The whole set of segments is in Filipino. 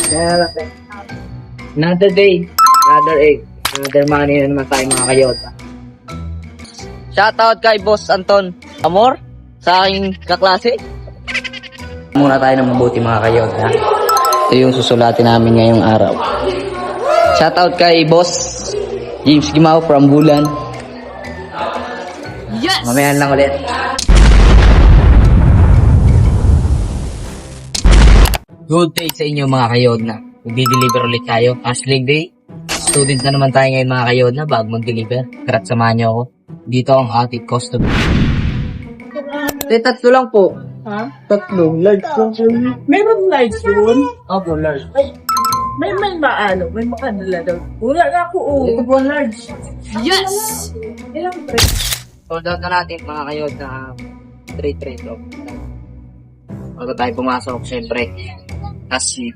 Another day, another egg, another money na naman tayo mga kayota. Shoutout kay Boss Anton Amor sa aking kaklase. Muna tayo ng mabuti mga kayota. Ito yung susulatin namin ngayong araw. Shoutout kay Boss James Gimao from Bulan. Yes! Mamayan lang ulit. Good day sa inyo mga kayodna. Magdi-deliver ulit tayo. Hashtag day. Student na naman tayo ngayon mga kayodna bago mag-deliver. Karat samahan niyo ako. Dito ang ating customer. Tatlo lang po. Ha? Tatlong large po. Meron large yun? Opo, large. May maano, may makanila daw. Wala na ako, Ito po ang large. Yes! Ilang pre? Sold out na natin mga kayodna. Trade. Bago tayo pumasok, syempre. Kasi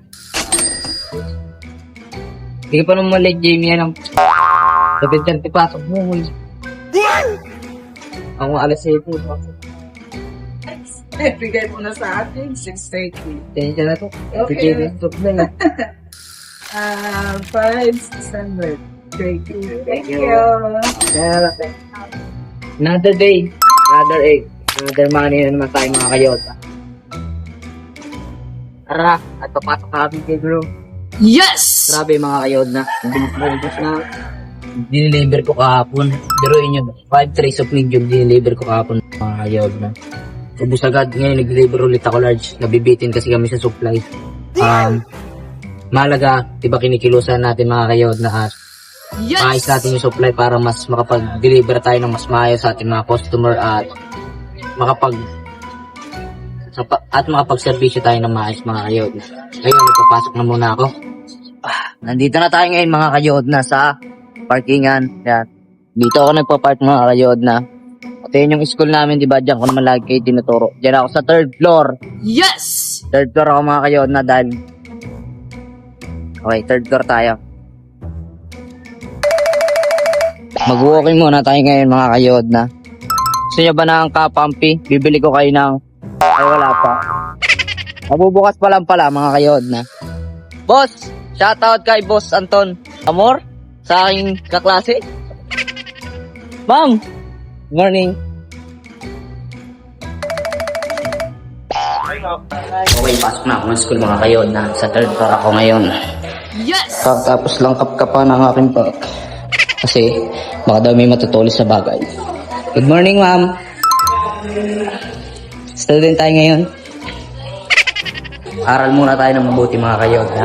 hindi ka pa naman late, Jamie, yan ang 7:30 pasok mo. Ako alas 7. Bigay mo na sa atin, 6:30. Tensya na to. Okay. Stop na lang. 5,600. Thank you. Thank you. Another day, another egg, another money na naman tayo mga kayota. Tara, at papasok kami kay bro. Yes! Grabe mga kayodna. Bilis na. Diniliver ko kahapon. Biruin nyo, 5 trays of medium diniliver ko kahapon mga kayodna. Ubus agad. Ngayon nag-deliver ulit ako large. Nabibitin kasi kami sa supply. Malaga, diba kinikilusan natin mga kayodna at maayos natin yung supply para mas makapag-deliver tayo ng mas maayos sa ating mga customer at makapag-servisyo tayo ng maayos mga kayodna. Ngayon, ipapasok na muna ako. Nandito na tayo ngayon mga kayodna sa parkingan. Yan. Dito ako nagpa-park mga kayodna. Ito yun yung school namin, diba? Diyan ko naman lagi kayo tinuturo. Diyan ako sa 3rd floor. Yes! 3rd floor ako mga kayodna dahil... Okay, 3rd floor tayo. Mag-walking muna tayo ngayon mga kayodna. Gusto nyo ba ng kapampi? Bibili ko kayo ng... Ay, wala pa. Mabubukas pa lang pala mga kayodna. Boss! Shoutout kay Boss Anton Amor sa aking kaklase. Ma'am! Good morning. Okay, pasok na ako ng school mga kayodna. Sa 3rd floor ako ngayon. Yes! Tapos lang kapkapan ang aking park. Kasi baka daw may matutulis sa bagay. Good morning, ma'am. Student tayo ngayon. Aral muna tayo ng mabuti mga kayodna.